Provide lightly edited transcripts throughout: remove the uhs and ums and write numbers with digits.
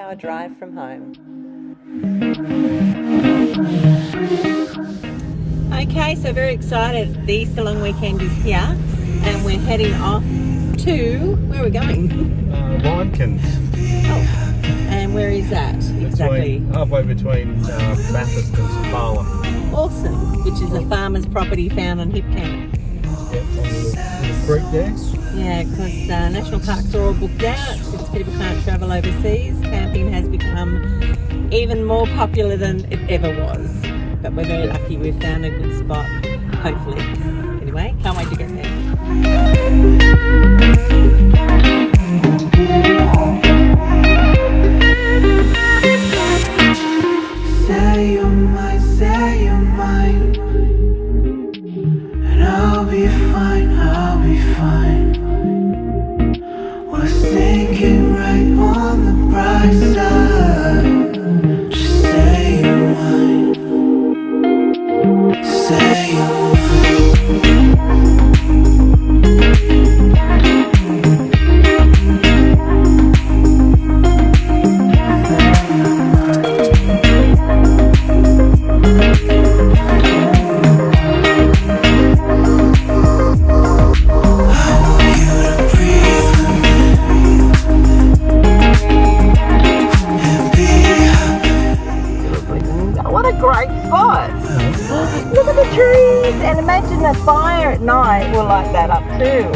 2-hour drive from home. Okay, so very excited. The Easter long weekend is here and we're heading off to, where are we going? Limekilns. Oh, and where is that exactly? Halfway between Bathurst and Sofala. Awesome, which is a farmer's property found on Hipcamp. Yep, on the creek there. Yeah, because national parks are all booked out since people can't travel overseas. Camping has become even more popular than it ever was. But we're very lucky we've found a good spot, hopefully. Anyway, can't wait to get there. Say you're mine, and I'll be fine. We're sinking right on the bright side. Just say you're mine. Say you're mine. Look at the trees, and imagine a fire at night will light that up too.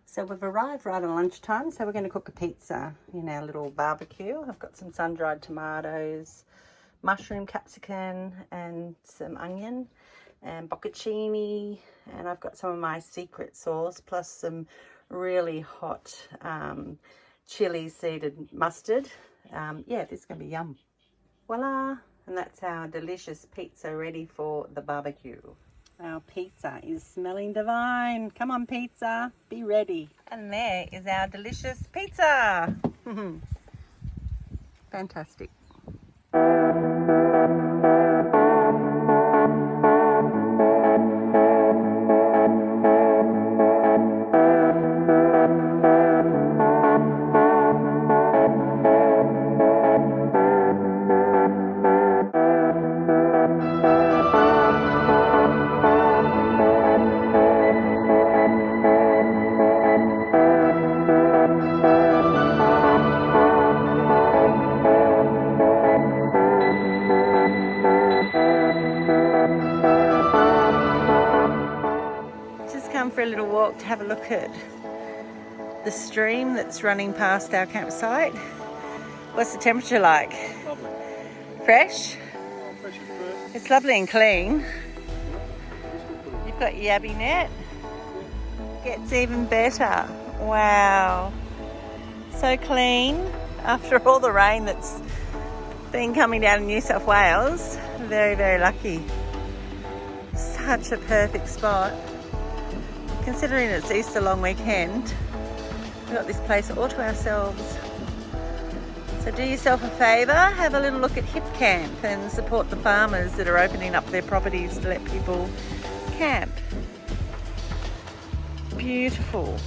So we've arrived right on lunchtime, so we're going to cook a pizza in our little barbecue. I've got some sun-dried tomatoes, mushroom, capsicum and some onion and bocconcini, and I've got some of my secret sauce plus some really hot chili seeded mustard. Yeah, this is going to be yum. Voila! And that's our delicious pizza ready for the barbecue. Our pizza is smelling divine. Come on, pizza, be ready. And there is our delicious pizza. Fantastic. For a little walk to have a look at the stream that's running past our campsite. What's the temperature like? Lovely. Fresh? Fresh and clear. It's lovely and clean. You've got your yabby net. Gets even better. Wow. So clean after all the rain that's been coming down in New South Wales. Very, very lucky. Such a perfect spot. Considering it's Easter long weekend, we've got this place all to ourselves. So do yourself a favour, have a little look at Hipcamp and support the farmers that are opening up their properties to let people camp. Beautiful.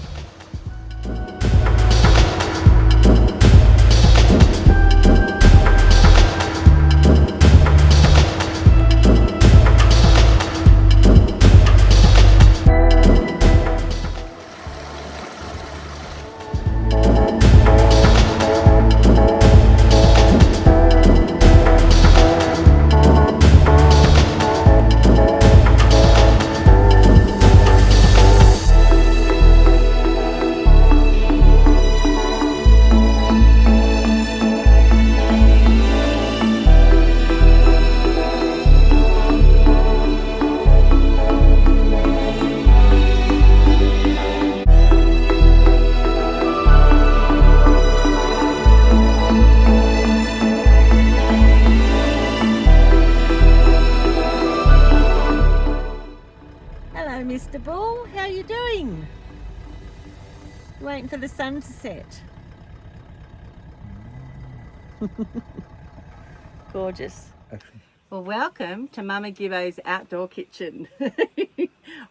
beautiful. How are you doing? Waiting for the sun to set. Gorgeous. Well, welcome to Mama Gibbo's outdoor kitchen.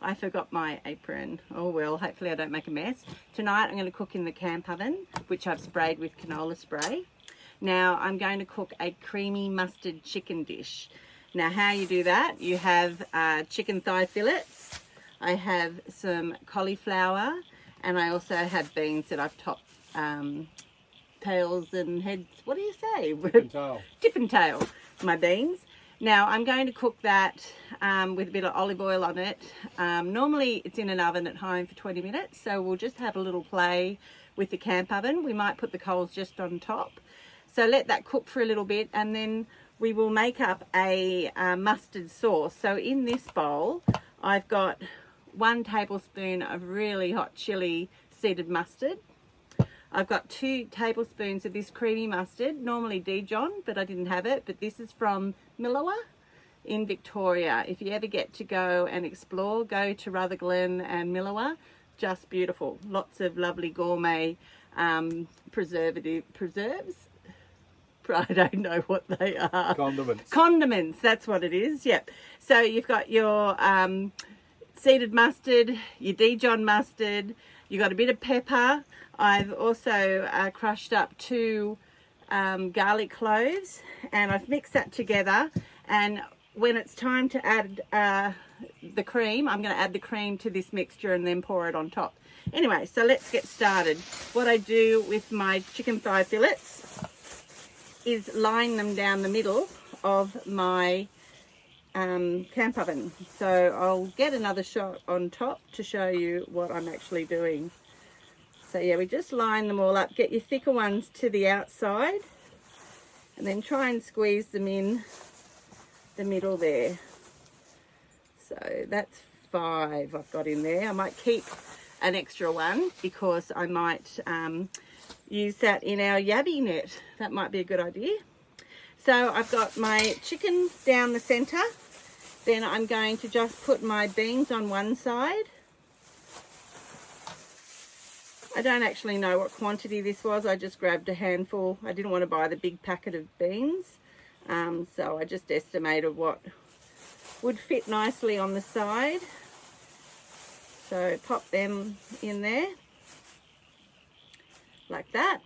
I forgot my apron. Oh well, hopefully I don't make a mess. Tonight I'm going to cook in the camp oven, which I've sprayed with canola spray. Now I'm going to cook a creamy mustard chicken dish. Now how you do that, you have chicken thigh fillets, I have some cauliflower, and I also have beans that I've topped tails and heads, what do you say? Tip and tail. Tip and tail, my beans. Now I'm going to cook that with a bit of olive oil on it. Normally it's in an oven at home for 20 minutes, so we'll just have a little play with the camp oven. We might put the coals just on top. So let that cook for a little bit, and then we will make up a mustard sauce. So in this bowl, I've got 1 tablespoon of really hot chili seeded mustard. I've got 2 tablespoons of this creamy mustard, normally Dijon, but I didn't have it. But this is from Milawa in Victoria. If you ever get to go and explore, go to Rutherglen and Milawa. Just beautiful. Lots of lovely gourmet preserves. I don't know what they are. Condiments. Condiments, that's what it is, yep. So you've got your seeded mustard, your Dijon mustard, you've got a bit of pepper. I've also crushed up 2 garlic cloves, and I've mixed that together. And when it's time to add the cream, I'm going to add the cream to this mixture and then pour it on top. Anyway, so let's get started. What I do with my chicken thigh fillets is line them down the middle of my camp oven. So I'll get another shot on top to show you what I'm actually doing. So yeah, we just line them all up. Get your thicker ones to the outside, and then try and squeeze them in the middle there. So that's 5 I've got in there. I might keep an extra one because I might use that in our yabby net. That might be a good idea. So I've got my chicken down the center. Then I'm going to just put my beans on one side. I don't actually know what quantity this was. I just grabbed a handful. I didn't want to buy the big packet of beans. So I just estimated what would fit nicely on the side. So pop them in there like that.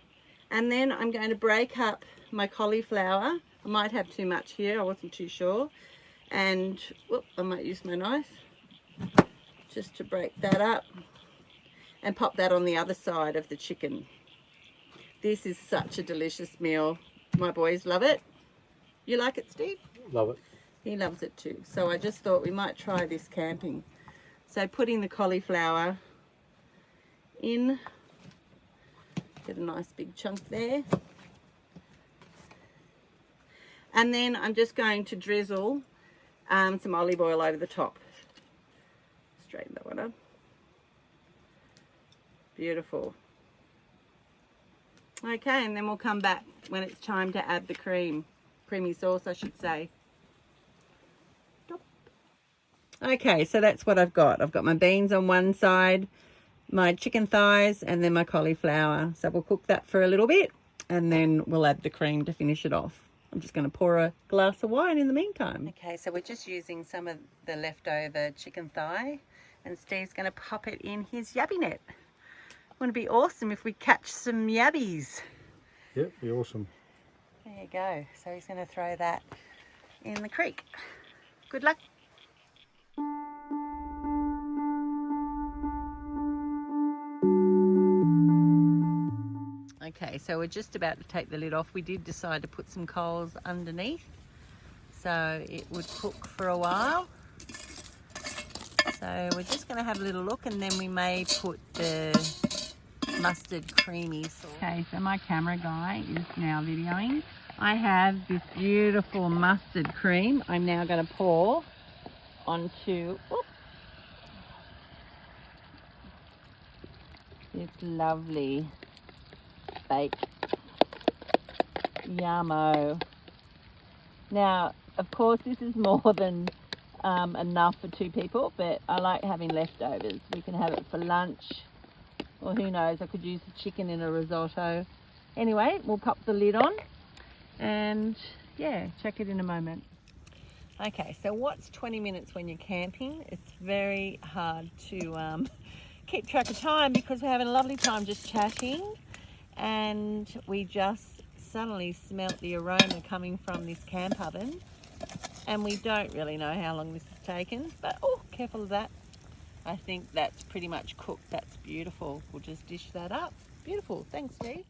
And then I'm going to break up my cauliflower. I might have too much here, I wasn't too sure. And whoop, I might use my knife just to break that up and pop that on the other side of the chicken. This is such a delicious meal. My boys love it. You like it, Steve? Love it. He loves it too. So I just thought we might try this camping. So putting the cauliflower in, get a nice big chunk there. And then I'm just going to drizzle some olive oil over the top. Straighten that one up. Beautiful. Okay, and then we'll come back when it's time to add the creamy sauce, I should say. Okay, so that's what I've got. I've got my beans on one side, my chicken thighs, and then my cauliflower. So we'll cook that for a little bit, and then we'll add the cream to finish it off. I'm just going to pour a glass of wine in the meantime. Okay, so we're just using some of the leftover chicken thigh, and Steve's going to pop it in his yabby net. Wouldn't it be awesome if we catch some yabbies? Yep, be awesome. There you go. So he's going to throw that in the creek. Good luck. Okay, so we're just about to take the lid off. We did decide to put some coals underneath so it would cook for a while. So we're just going to have a little look, and then we may put the mustard creamy sauce. Okay, so my camera guy is now videoing. I have this beautiful mustard cream I'm now going to pour onto this lovely baked yummo. Now, of course, this is more than enough for 2 people, but I like having leftovers. We can have it for lunch, or who knows, I could use the chicken in a risotto. Anyway, we'll pop the lid on and yeah, check it in a moment. Okay, so what's 20 minutes when you're camping? It's very hard to keep track of time because we're having a lovely time just chatting, and we just suddenly smelt the aroma coming from this camp oven, and we don't really know how long this has taken, but oh, careful of that. I think that's pretty much cooked. That's beautiful. We'll just dish that up. Beautiful. Thanks, Steve.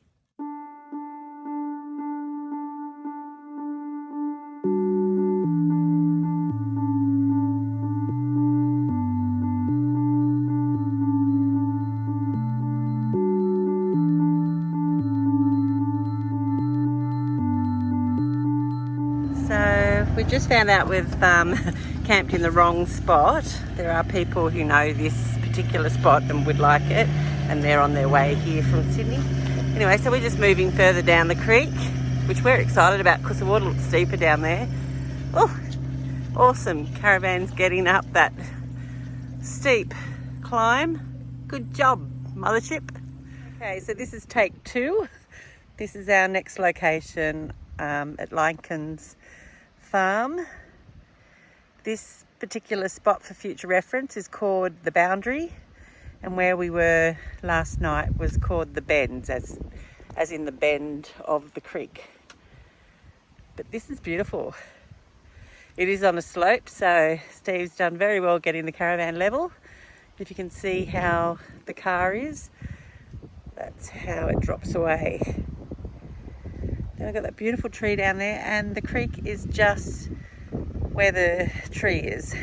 So we just found out we've camped in the wrong spot. There are people who know this particular spot and would like it, and they're on their way here from Sydney. Anyway, so we're just moving further down the creek, which we're excited about because the water looks deeper down there. Oh, awesome. Caravan's getting up that steep climb. Good job, mothership. Okay, so this is take 2. This is our next location at Limekilns farm. This particular spot for future reference is called the Boundary, and where we were last night was called the Bends, as in the bend of the creek. But this is beautiful. It is on a slope, so Steve's done very well getting the caravan level. If you can see how the car is, that's how it drops away. Then I've got that beautiful tree down there, and the creek is just where the tree is,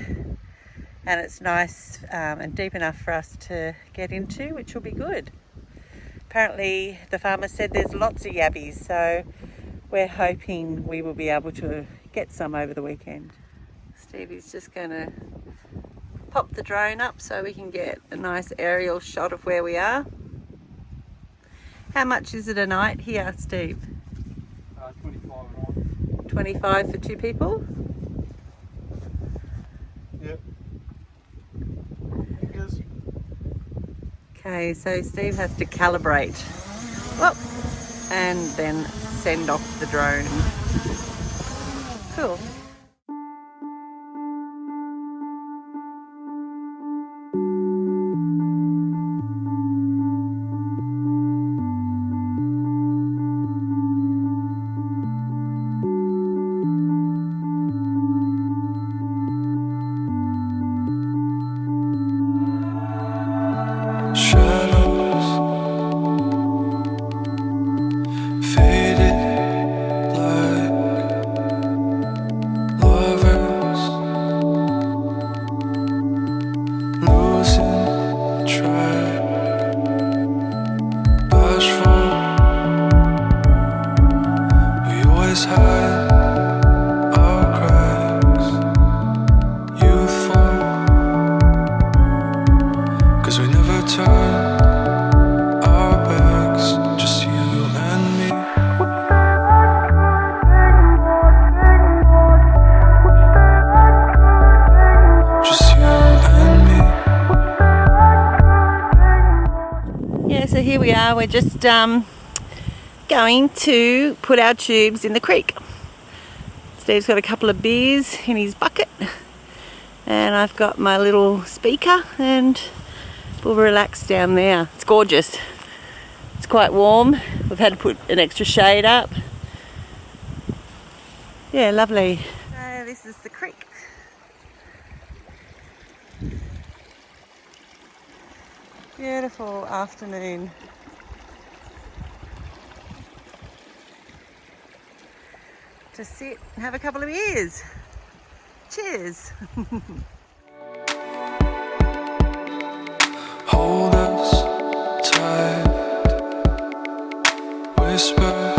and it's nice and deep enough for us to get into, which will be good. Apparently the farmer said there's lots of yabbies, so we're hoping we will be able to get some over the weekend. Stevie's just going to pop the drone up so we can get a nice aerial shot of where we are. How much is it a night here, Steve? 25 a night. 25 for 2 people? Yep. Okay, so Steve has to calibrate. Whoop, and then send off the drone. Cool. So here we are, we're just going to put our tubes in the creek. Steve's got a couple of beers in his bucket, and I've got my little speaker, and we'll relax down there. It's gorgeous. It's quite warm. We've had to put an extra shade up. Yeah, lovely. So this is the creek. Beautiful afternoon. To sit and have a couple of beers. Cheers. Hold us tight, whisper,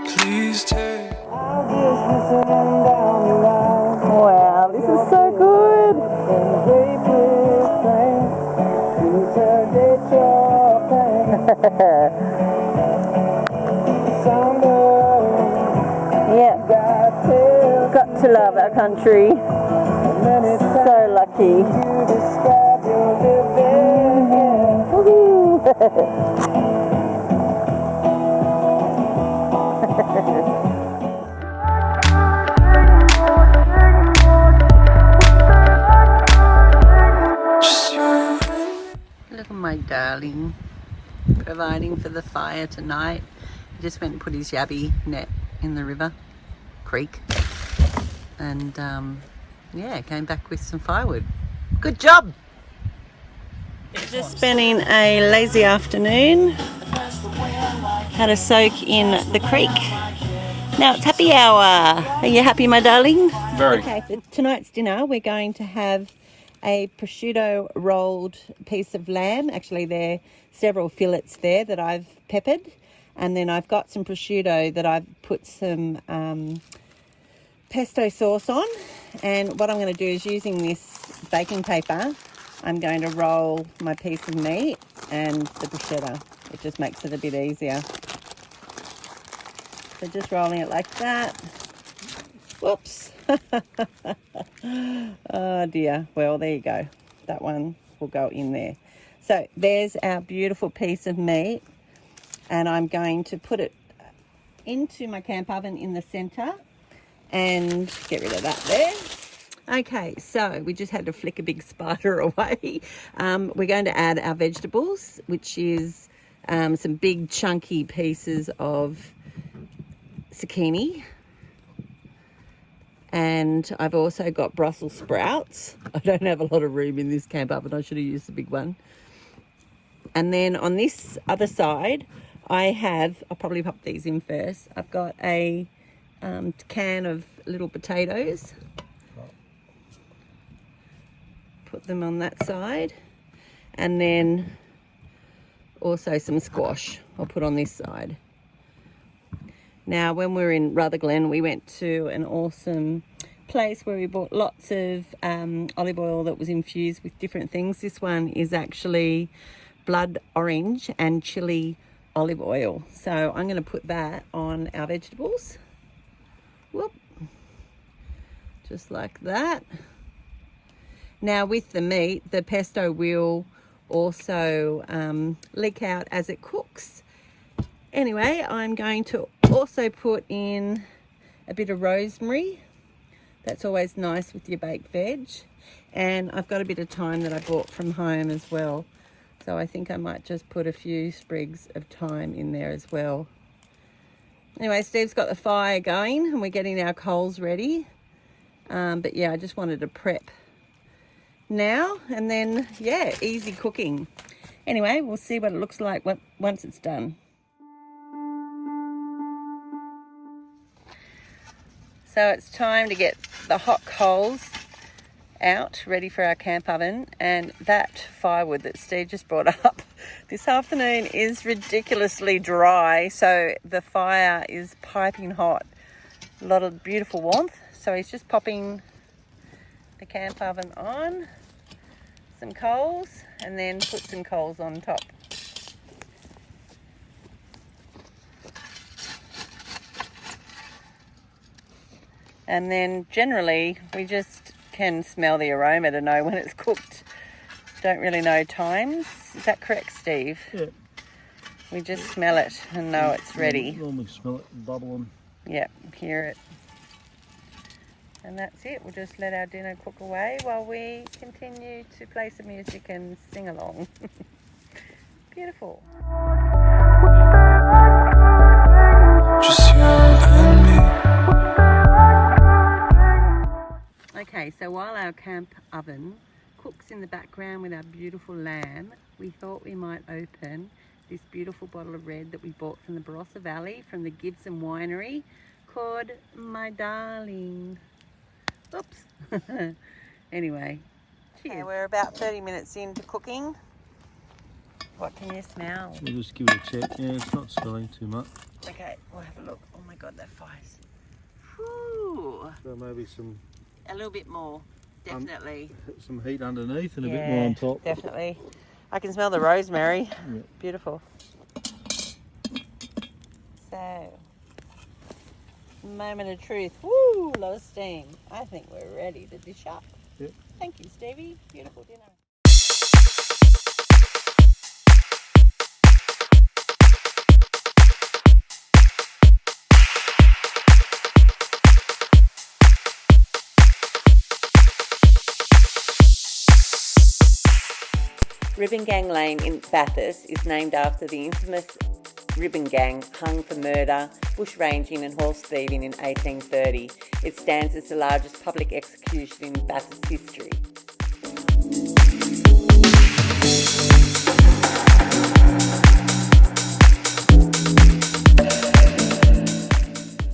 please take. Wow, this is so good. Yeah. Got to love our country. So lucky. Look at my darling, providing for the fire tonight. He just went and put his yabby net in the river, creek, and yeah, came back with some firewood. Good job! Just spending a lazy afternoon. Had a soak in the creek. Now it's happy hour. Are you happy, my darling? Very. Okay, for tonight's dinner we're going to have a prosciutto rolled piece of lamb. Actually, there are several fillets there that I've peppered. And then I've got some prosciutto that I've put some pesto sauce on. And what I'm going to do is, using this baking paper, I'm going to roll my piece of meat and the bruschetta. It just makes it a bit easier. So just rolling it like that. Whoops. Oh dear. Well, there you go. That one will go in there. So there's our beautiful piece of meat. And I'm going to put it into my camp oven in the centre and get rid of that there. Okay, so we just had to flick a big spider away. We're going to add our vegetables, which is some big chunky pieces of zucchini. And I've also got Brussels sprouts. I don't have a lot of room in this camp oven. I should have used the big one. And then on this other side, I'll probably pop these in first. I've got a can of little potatoes. Put them on that side. And then also some squash I'll put on this side. Now, when we were in Rutherglen, we went to an awesome place where we bought lots of olive oil that was infused with different things. This one is actually blood orange and chili olive oil. So I'm going to put that on our vegetables. Whoop. Just like that. Now with the meat, the pesto will also leak out as it cooks. Anyway, I'm going to also put in a bit of rosemary. That's always nice with your baked veg. And I've got a bit of thyme that I bought from home as well. So I think I might just put a few sprigs of thyme in there as well. Anyway, Steve's got the fire going and we're getting our coals ready. But yeah, I just wanted to prep now, and then, yeah, easy cooking. Anyway, we'll see what it looks like once it's done. So it's time to get the hot coals out, ready for our camp oven. And that firewood that Steve just brought up this afternoon is ridiculously dry. So the fire is piping hot. A lot of beautiful warmth. So he's just popping the camp oven on, some coals, and then put some coals on top. And then generally we just can smell the aroma to know when it's cooked. Don't really know times. Is that correct, Steve? Yeah. We just smell it and know it's ready. Normally smell it bubbling. Yep, hear it. And that's it. We'll just let our dinner cook away while we continue to play some music and sing along. Beautiful. Just you and me. Okay, so while our camp oven cooks in the background with our beautiful lamb, we thought we might open this beautiful bottle of red that we bought from the Barossa Valley from the Gibbo winery called My Darling. Oops. Anyway, cheers. Okay, we're about 30 minutes into cooking. What can you smell? We'll just give it a check. Yeah, it's not smelling too much. Okay, we'll have a look. Oh my God, that fire's... Whew. So maybe some... A little bit more, definitely. Some heat underneath and a bit more on top. Definitely. I can smell the rosemary. Yeah. Beautiful. So, Moment of truth. Woo, a lot of steam. I think we're ready to dish up. Yep. Thank you, Stevie. Beautiful dinner. Ribbon Gang Lane in Bathurst is named after the infamous Ribbon Gang hung for murder, bushranging and horse thieving in 1830. It stands as the largest public execution in Bathurst history.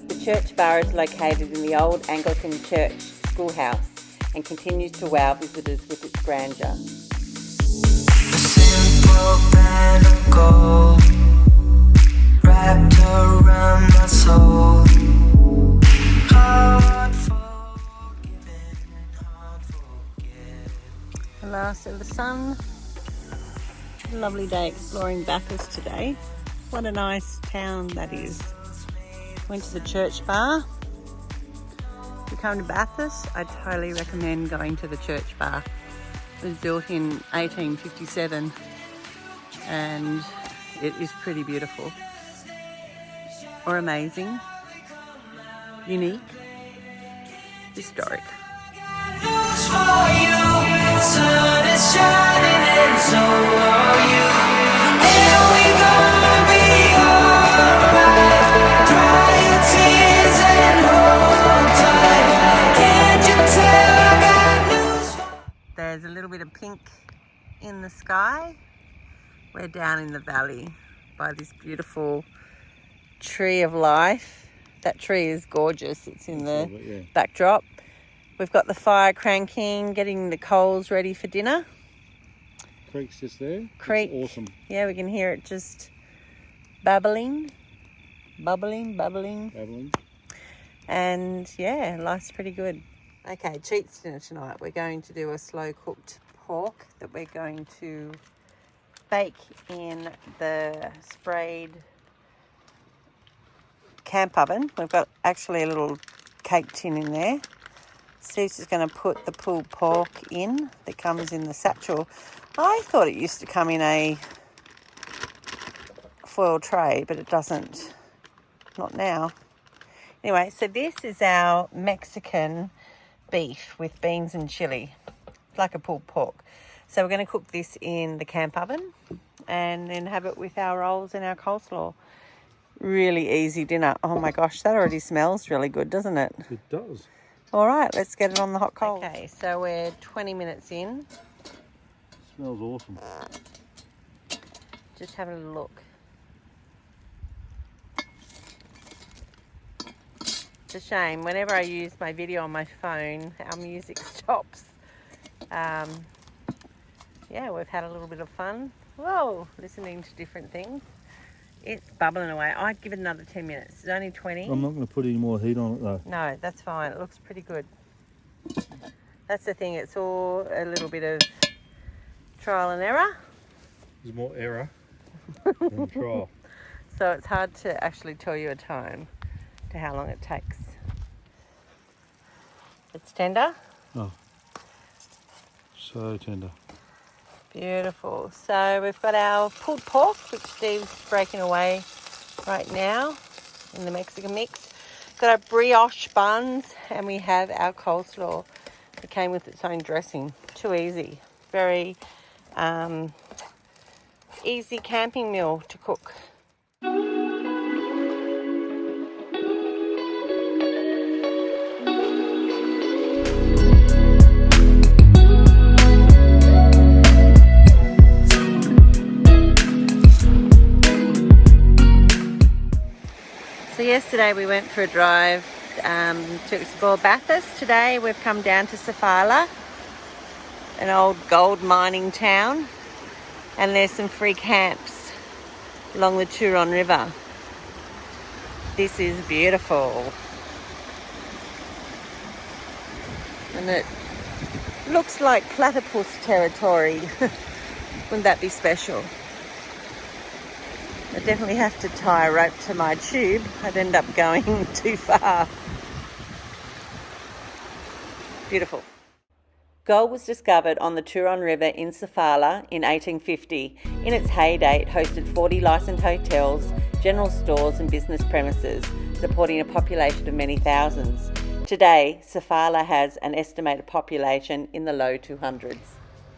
The church bar is located in the old Anglican church schoolhouse and continues to wow visitors with its grandeur. Band of gold wrapped around my soul. Hard forgiven and hard forget. The last of the sun. Lovely day exploring Bathurst today. What a nice town that is. Went to the church bar. If you come to Bathurst, I totally recommend going to the church bar. It was built in 1857 and it is pretty beautiful, or amazing, unique, historic. News for you. Sun is shining and so are you. And we gonna be alright. Dry your tears and hold tight. Can't you tell I got news for you? There's a little bit of pink in the sky. We're down in the valley by this beautiful tree of life. That tree is gorgeous. It's in the backdrop. We've got the fire cranking, getting the coals ready for dinner. Creek's just there. Creek. It's awesome. Yeah, we can hear it just bubbling. And yeah, life's pretty good. Okay, cheats dinner tonight. We're going to do a slow cooked pork that we're going to bake in the sprayed camp oven. We've got actually a little cake tin in there. Steve's is going to put the pulled pork in that comes in the satchel. I thought it used to come in a foil tray, but it doesn't. Not now. Anyway, so this is our Mexican beef with beans and chili. It's like a pulled pork. So we're going to cook this in the camp oven and then have it with our rolls and our coleslaw. Really easy dinner. Oh my gosh, that already smells really good, doesn't it? It does. All right, let's get it on the hot coals. Okay, so we're 20 minutes in. Smells awesome. Just having a look. It's a shame. Whenever I use my video on my phone, our music stops. Yeah, we've had a little bit of fun. Whoa, listening to different things. It's bubbling away. I'd give it another 10 minutes. It's only 20. I'm not going to put any more heat on it though. No, that's fine. It looks pretty good. That's the thing. It's all a little bit of trial and error. There's more error than trial. So it's hard to actually tell you a time to how long it takes. It's tender. Oh, so tender. Beautiful. So we've got our pulled pork, which Steve's breaking away right now in the Mexican mix. Got our brioche buns, and we have our coleslaw. It came with its own dressing. Too easy. Very easy camping meal to cook. So yesterday we went for a drive to explore Bathurst. Today we've come down to Sofala, an old gold mining town, and there's some free camps along the Turon River. This is beautiful. And it looks like platypus territory. Wouldn't that be special? I definitely have to tie a rope to my tube. I'd end up going too far. Beautiful. Gold was discovered on the Turon River in Sofala in 1850. In its heyday, it hosted 40 licensed hotels, general stores and business premises, supporting a population of many thousands. Today, Sofala has an estimated population in the low 200s.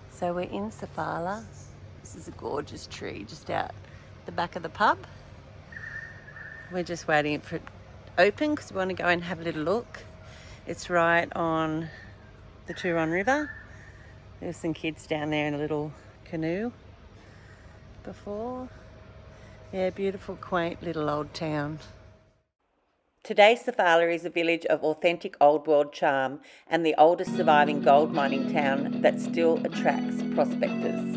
So we're in Sofala. This is a gorgeous tree just out the back of the pub. We're just waiting for it to open because we want to go and have a little look. It's right on the Turon River. There's some kids down there in a little canoe before. Yeah, beautiful, quaint little old town. Today, Sofala is a village of authentic old world charm and the oldest surviving gold mining town that still attracts prospectors.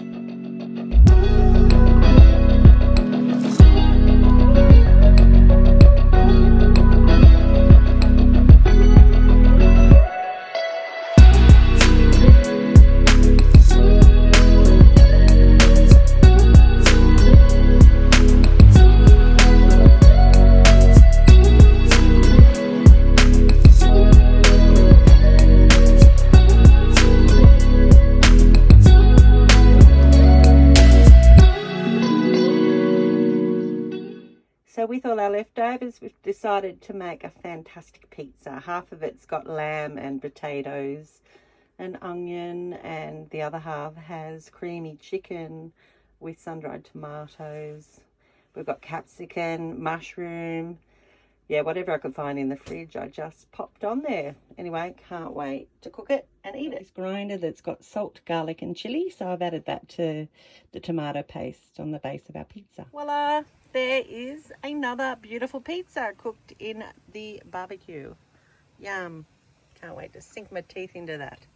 So with all our leftovers, we've decided to make a fantastic pizza. Half of it's got lamb and potatoes and onion, and the other half has creamy chicken with sun-dried tomatoes. We've got capsicum, mushroom, yeah, whatever I could find in the fridge, I just popped on there. Anyway, can't wait to cook it and eat it. It's grinder that's got salt, garlic and chilli, so I've added that to the tomato paste on the base of our pizza. Voila, there is another beautiful pizza cooked in the barbecue. Yum. Can't wait to sink my teeth into that.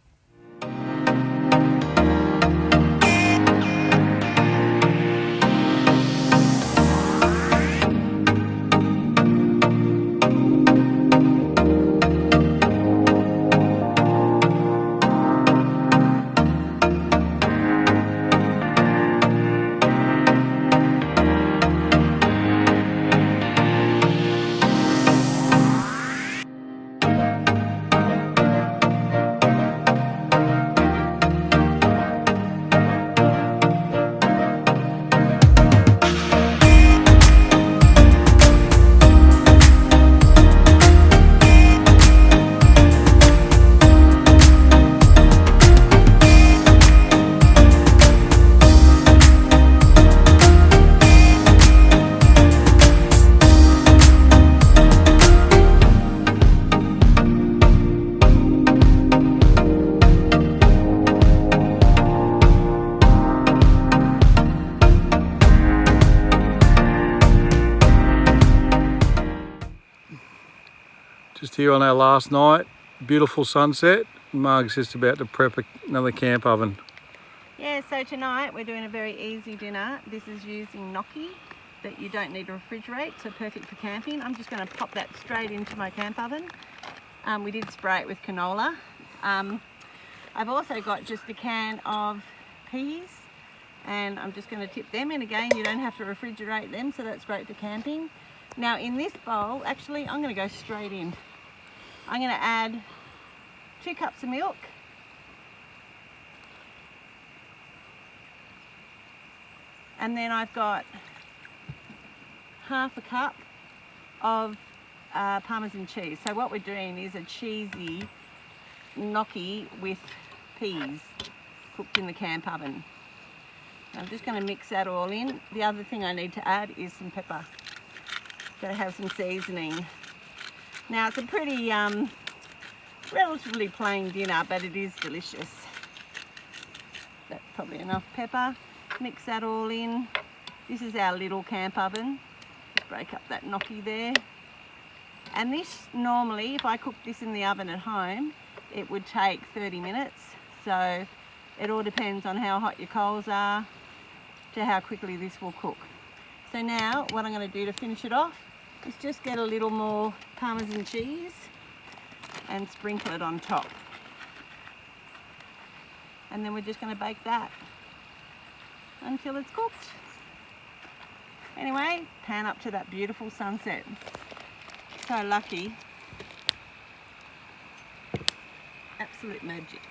Just here on our last night, beautiful sunset. Marg's just about to prep another camp oven. Yeah, so tonight we're doing a very easy dinner. This is using gnocchi that you don't need to refrigerate, so perfect for camping. I'm just going to pop that straight into my camp oven. We did spray it with canola. I've also got just a can of peas, and I'm just going to tip them in. Again, you don't have to refrigerate them, so that's great for camping. Now in this bowl, actually I'm going to go straight in. I'm going to add 2 cups of milk, and then I've got half a cup of Parmesan cheese. So what we're doing is a cheesy gnocchi with peas cooked in the camp oven. I'm just going to mix that all in. The other thing I need to add is some pepper. Gotta have some seasoning. Now it's a pretty relatively plain dinner, but it is delicious. That's probably enough pepper. Mix that all in. This is our little camp oven. Just break up that gnocchi there. And this normally, if I cook this in the oven at home, it would take 30 minutes. So it all depends on how hot your coals are to how quickly this will cook. So now what I'm going to do to finish it off is just get a little more Parmesan cheese and sprinkle it on top. And then we're just going to bake that until it's cooked. Anyway, pan up to that beautiful sunset. So lucky. Absolute magic.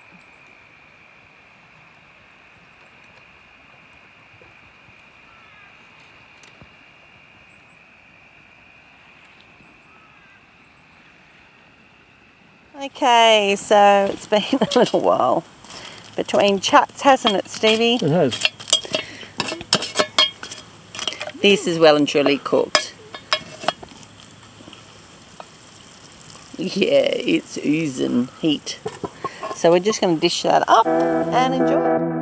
Okay, so it's been a little while between chats, hasn't it, Stevie? It has. This is well and truly cooked. Yeah, it's oozing heat. So we're just going to dish that up and enjoy it.